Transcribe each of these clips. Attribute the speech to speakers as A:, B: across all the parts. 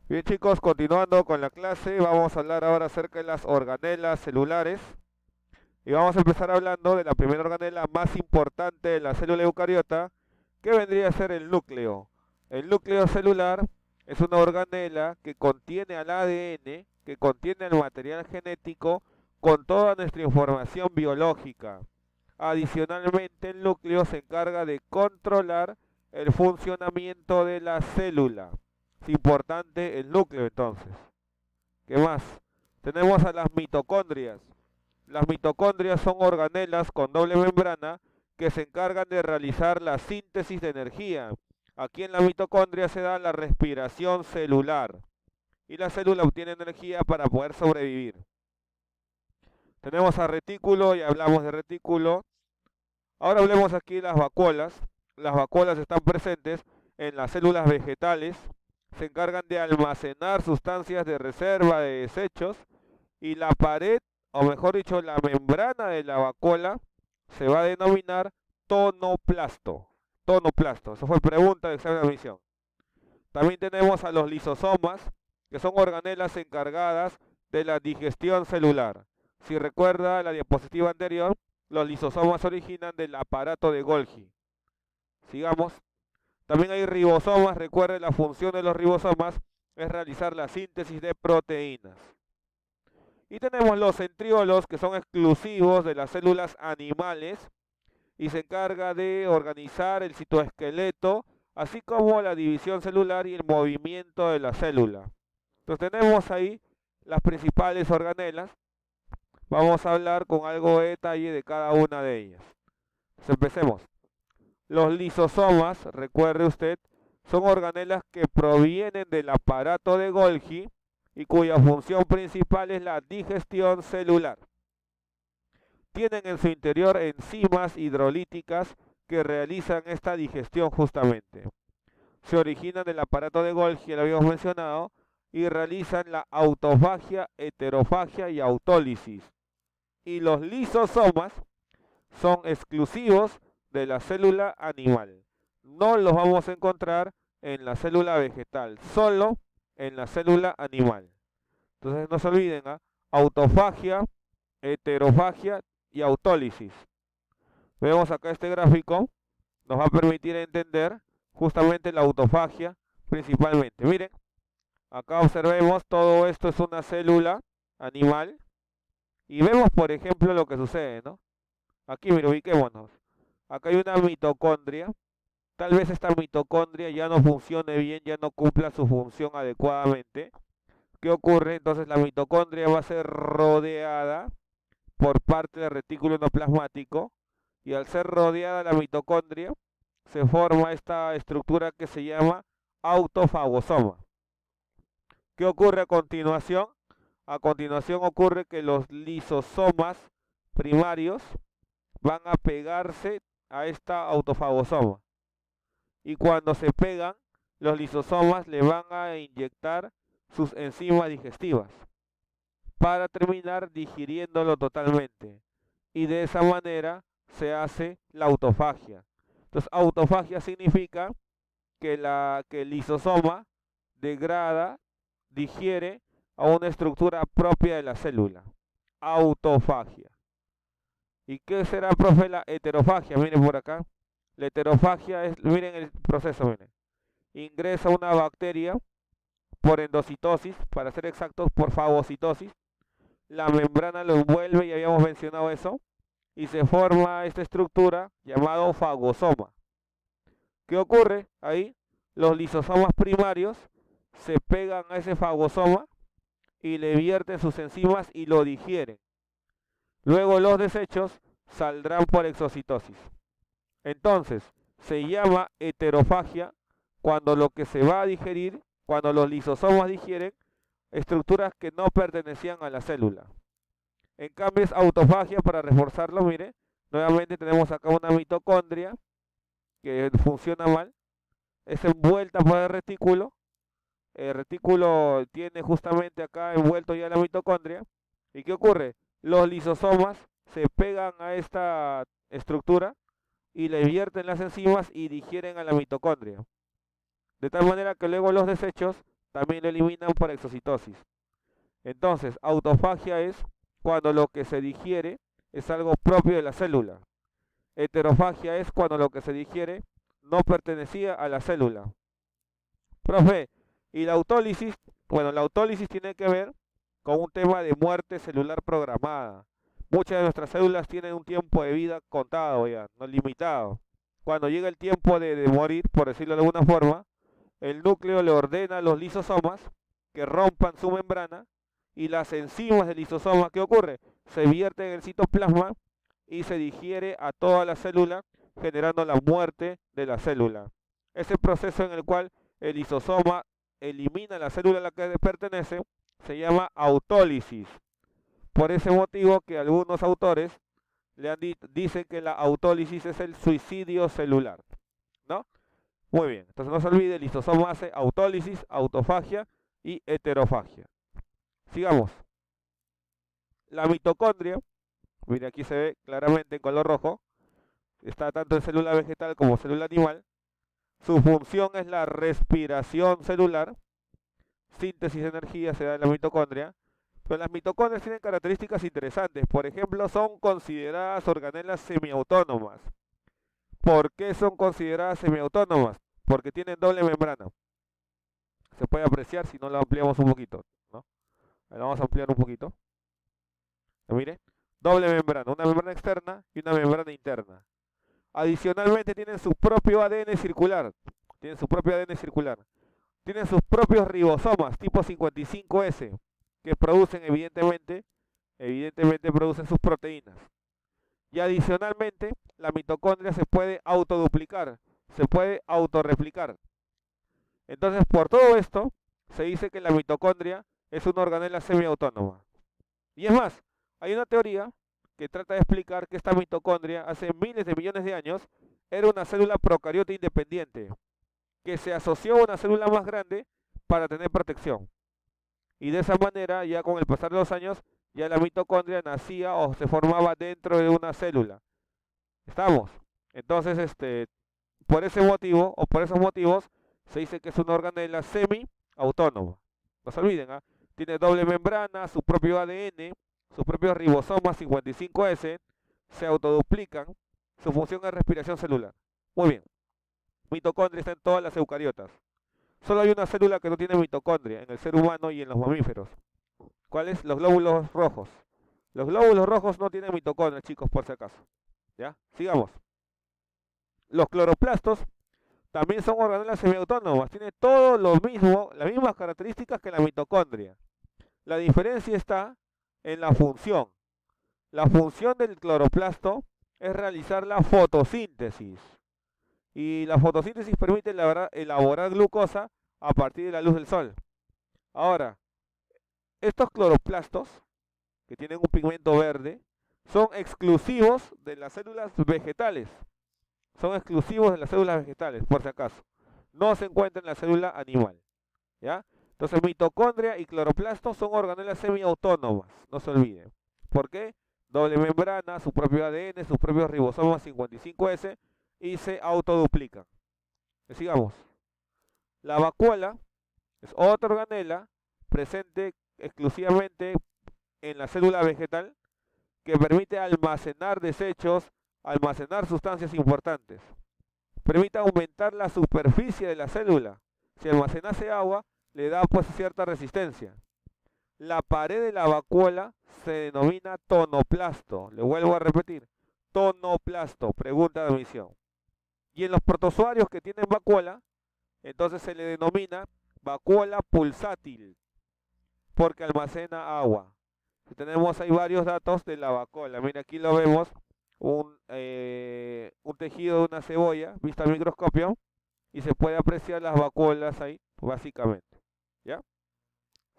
A: Bien chicos, continuando con la clase, vamos a hablar ahora acerca de las organelas celulares y vamos a empezar hablando de la primera organela más importante de la célula eucariota, que vendría a ser el núcleo. El núcleo celular es una organela que contiene al ADN, que contiene el material genético con toda nuestra información biológica. Adicionalmente, el núcleo se encarga de controlar el funcionamiento de la célula. Es importante el núcleo entonces. ¿Qué más? Tenemos a las mitocondrias. Las mitocondrias son organelas con doble membrana que se encargan de realizar la síntesis de energía. Aquí en la mitocondria se da la respiración celular y la célula obtiene energía para poder sobrevivir. Tenemos a retículo y hablamos de retículo. Ahora hablemos aquí de las vacuolas. Las vacuolas están presentes en las células vegetales, se encargan de almacenar sustancias de reserva de desechos y la pared, o mejor dicho, la membrana de la vacuola se va a denominar tonoplasto. Tonoplasto, eso fue pregunta de examen de admisión. También tenemos a los lisosomas, que son organelas encargadas de la digestión celular. Si recuerda la diapositiva anterior, los lisosomas se originan del aparato de Golgi. Sigamos. También hay ribosomas. Recuerde, la función de los ribosomas es realizar la síntesis de proteínas. Y tenemos los centriolos, que son exclusivos de las células animales y se encarga de organizar el citoesqueleto, así como la división celular y el movimiento de la célula. Entonces tenemos ahí las principales organelas. Vamos a hablar con algo de detalle de cada una de ellas. Entonces empecemos. Los lisosomas, recuerde usted, son organelas que provienen del aparato de Golgi y cuya función principal es la digestión celular. Tienen en su interior enzimas hidrolíticas que realizan esta digestión justamente. Se originan del aparato de Golgi, ya lo habíamos mencionado, y realizan la autofagia, heterofagia y autólisis. Y los lisosomas son exclusivos de la célula animal. No los vamos a encontrar en la célula vegetal, solo en la célula animal. Entonces no se olviden, ¿eh? Autofagia, heterofagia y autólisis. Vemos acá este gráfico, nos va a permitir entender justamente la autofagia principalmente. Miren, acá observemos, todo esto es una célula animal y vemos por ejemplo lo que sucede, ¿no? Aquí, mira, ubiquémonos. Acá hay una mitocondria. Tal vez esta mitocondria ya no funcione bien, ya no cumpla su función adecuadamente. ¿Qué ocurre? Entonces la mitocondria va a ser rodeada por parte del retículo endoplasmático y al ser rodeada la mitocondria se forma esta estructura que se llama autofagosoma. ¿Qué ocurre a continuación? A continuación ocurre que los lisosomas primarios van a pegarse a esta autofagosoma. Y cuando se pegan, los lisosomas le van a inyectar sus enzimas digestivas para terminar digiriéndolo totalmente. Y de esa manera se hace la autofagia. Entonces, autofagia significa que el lisosoma degrada, digiere a una estructura propia de la célula. Autofagia. ¿Y qué será, profe, la heterofagia? Miren por acá. La heterofagia es, miren el proceso, miren. Ingresa una bacteria por endocitosis, para ser exactos, por fagocitosis. La membrana lo envuelve, ya habíamos mencionado eso, y se forma esta estructura llamada fagosoma. ¿Qué ocurre ahí? Los lisosomas primarios se pegan a ese fagosoma y le vierten sus enzimas y lo digieren. Luego los desechos saldrán por exocitosis. Entonces, se llama heterofagia cuando lo que se va a digerir, cuando los lisosomas digieren estructuras que no pertenecían a la célula. En cambio es autofagia, para reforzarlo, mire, nuevamente tenemos acá una mitocondria que funciona mal, es envuelta por el retículo tiene justamente acá envuelto ya la mitocondria, ¿y qué ocurre? Los lisosomas se pegan a esta estructura y le vierten las enzimas y digieren a la mitocondria. De tal manera que luego los desechos también lo eliminan por exocitosis. Entonces, autofagia es cuando lo que se digiere es algo propio de la célula. Heterofagia es cuando lo que se digiere no pertenecía a la célula. Profe, ¿y la autólisis? Bueno, la autólisis tiene que ver con un tema de muerte celular programada. Muchas de nuestras células tienen un tiempo de vida contado ya, no limitado. Cuando llega el tiempo de morir, por decirlo de alguna forma, el núcleo le ordena a los lisosomas que rompan su membrana y las enzimas del lisosoma, ¿qué ocurre? Se vierten en el citoplasma y se digiere a toda la célula, generando la muerte de la célula. Ese proceso en el cual el lisosoma elimina la célula a la que pertenece se llama autólisis. Por ese motivo que algunos autores dicen que la autólisis es el suicidio celular, ¿no? Muy bien, entonces no se olvide, el lisosoma hace autólisis, autofagia y heterofagia. Sigamos. La mitocondria, mire aquí se ve claramente en color rojo, está tanto en célula vegetal como célula animal. Su función es la respiración celular, síntesis de energía se da en la mitocondria, pero las mitocondrias tienen características interesantes. Por ejemplo, son consideradas organelas semiautónomas. ¿Por qué son consideradas semiautónomas? Porque tienen doble membrana. Se puede apreciar si no lo ampliamos un poquito, ¿no? Ahora vamos a ampliar un poquito. Mire, doble membrana, una membrana externa y una membrana interna. Adicionalmente tienen su propio ADN circular. Tienen su propio ADN circular. Tienen sus propios ribosomas tipo 55S que producen evidentemente producen sus proteínas. Y adicionalmente la mitocondria se puede autoduplicar, se puede autorreplicar. Entonces por todo esto se dice que la mitocondria es una organela semiautónoma. Y es más, hay una teoría que trata de explicar que esta mitocondria hace miles de millones de años era una célula procariota independiente que se asoció a una célula más grande para tener protección. Y de esa manera, ya con el pasar de los años, ya la mitocondria nacía o se formaba dentro de una célula. ¿Estamos? Entonces, por ese motivo, o por esos motivos, se dice que es una organela semi-autónoma. No se olviden, ¿ah? Tiene doble membrana, su propio ADN, sus propios ribosomas 55S, se autoduplican, su función es respiración celular. Muy bien. Mitocondria está en todas las eucariotas. Solo hay una célula que no tiene mitocondria, en el ser humano y en los mamíferos. ¿Cuáles? Los glóbulos rojos. Los glóbulos rojos no tienen mitocondria, chicos, por si acaso. ¿Ya? Sigamos. Los cloroplastos también son organelas semiautónomas. Tienen todo lo mismo, las mismas características que la mitocondria. La diferencia está en la función. La función del cloroplasto es realizar la fotosíntesis. Y la fotosíntesis permite elaborar glucosa a partir de la luz del sol. Ahora, estos cloroplastos, que tienen un pigmento verde, son exclusivos de las células vegetales. Son exclusivos de las células vegetales, por si acaso. No se encuentran en la célula animal. ¿Ya? Entonces, mitocondria y cloroplasto son organelas semiautónomas, no se olviden. ¿Por qué? Doble membrana, su propio ADN, sus propios ribosomas 55S y se autoduplican. Sigamos. La vacuola es otra organela presente exclusivamente en la célula vegetal que permite almacenar desechos, almacenar sustancias importantes. Permite aumentar la superficie de la célula. Si almacenase agua, le da pues cierta resistencia. La pared de la vacuola se denomina tonoplasto. Le vuelvo a repetir. Tonoplasto, pregunta de admisión. Y en los protozoarios que tienen vacuola, entonces se le denomina vacuola pulsátil, porque almacena agua. Tenemos ahí varios datos de la vacuola. Mira, aquí lo vemos, un tejido de una cebolla, visto al microscopio, y se puede apreciar las vacuolas ahí, básicamente. ¿Ya?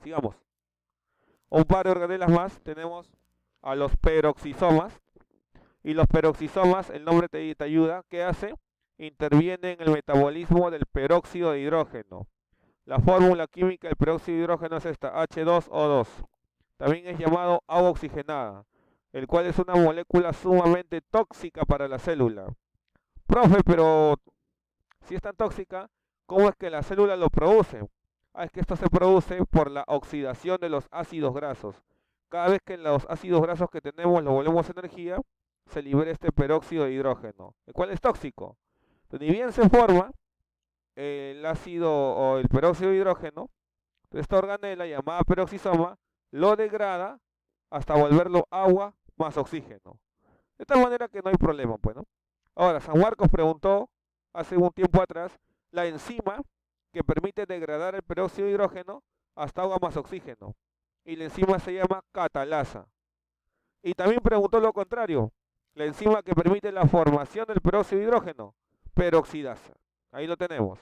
A: Sigamos. Un par de organelas más, tenemos a los peroxisomas. Y los peroxisomas, el nombre te ayuda, ¿qué hace? Interviene en el metabolismo del peróxido de hidrógeno. La fórmula química del peróxido de hidrógeno es esta, H2O2. También es llamado agua oxigenada, el cual es una molécula sumamente tóxica para la célula. Profe, pero si es tan tóxica, ¿cómo es que la célula lo produce? Es que esto se produce por la oxidación de los ácidos grasos. Cada vez que los ácidos grasos que tenemos los volvemos energía, se libera este peróxido de hidrógeno, el cual es tóxico. Ni bien se forma el ácido o el peróxido de hidrógeno, esta organela llamada peroxisoma lo degrada hasta volverlo agua más oxígeno. De tal manera que no hay problema, pues, ¿no? Ahora, San Marcos preguntó hace un tiempo atrás la enzima que permite degradar el peróxido de hidrógeno hasta agua más oxígeno. Y la enzima se llama catalasa. Y también preguntó lo contrario, la enzima que permite la formación del peróxido de hidrógeno, peroxidasa. Ahí lo tenemos.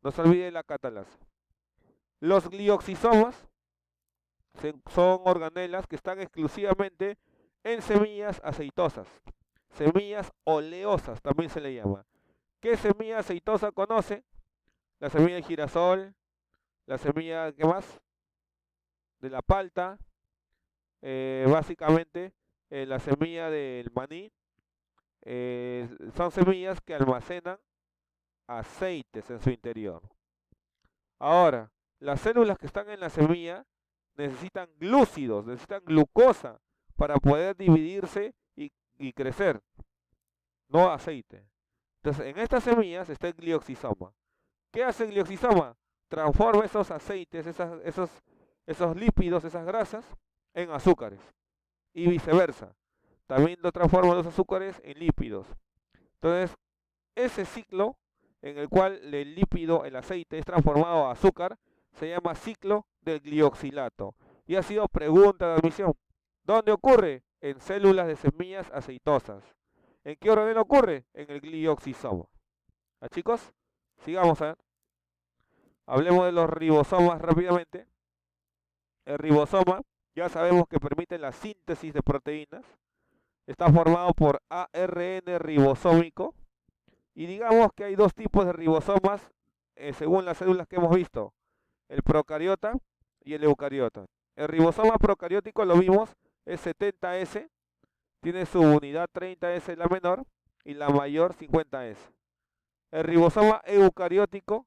A: No se olvide la catalasa. Los glioxisomas son organelas que están exclusivamente en semillas aceitosas. Semillas oleosas también se le llama. ¿Qué semilla aceitosa conoce? La semilla de girasol, la semilla, ¿qué más? De la palta, básicamente la semilla del maní. Son semillas que almacenan aceites en su interior. Ahora, las células que están en la semilla necesitan glúcidos, necesitan glucosa para poder dividirse y crecer, no aceite. Entonces, en estas semillas está el glioxisoma. ¿Qué hace el glioxisoma? Transforma esos aceites, esos lípidos, esas grasas, en azúcares. Y viceversa. También lo transforma los azúcares en lípidos. Entonces, ese ciclo en el cual el lípido, el aceite, es transformado a azúcar, se llama ciclo del glioxilato. Y ha sido pregunta de admisión. ¿Dónde ocurre? En células de semillas aceitosas. ¿En qué orden ocurre? En el glioxisoma. ¿Ah, chicos? Sigamos a ver. Hablemos de los ribosomas rápidamente. El ribosoma, ya sabemos que permite la síntesis de proteínas. Está formado por ARN ribosómico. Y digamos que hay dos tipos de ribosomas según las células que hemos visto. El procariota y el eucariota. El ribosoma procariótico lo vimos, es 70S. Tiene su unidad 30S la menor y la mayor 50S. El ribosoma eucariótico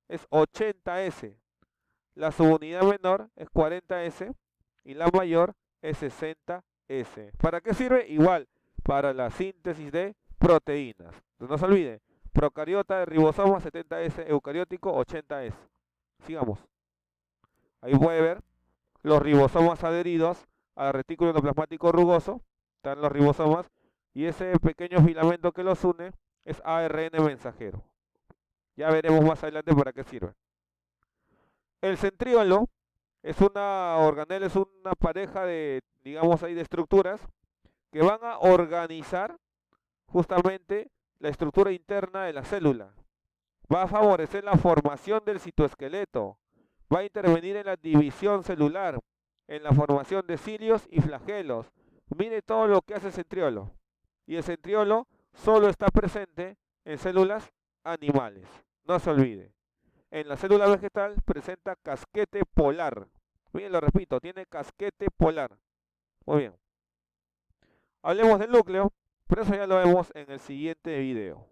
A: es 80S. La subunidad menor es 40S y la mayor es 60S. ¿Para qué sirve? Igual, para la síntesis de proteínas. Entonces, no se olvide, procariota de ribosoma 70S, eucariótico 80S. Sigamos. Ahí puede ver los ribosomas adheridos al retículo endoplasmático rugoso. Están los ribosomas y ese pequeño filamento que los une es ARN mensajero. Ya veremos más adelante para qué sirve. El centriolo es una organela, es una pareja de, digamos ahí, de estructuras que van a organizar justamente la estructura interna de la célula. Va a favorecer la formación del citoesqueleto. Va a intervenir en la división celular, en la formación de cilios y flagelos. Mire todo lo que hace el centriolo. Y el centriolo solo está presente en células animales. No se olvide. En la célula vegetal presenta casquete polar. Bien, lo repito, tiene casquete polar. Muy bien. Hablemos del núcleo, pero eso ya lo vemos en el siguiente video.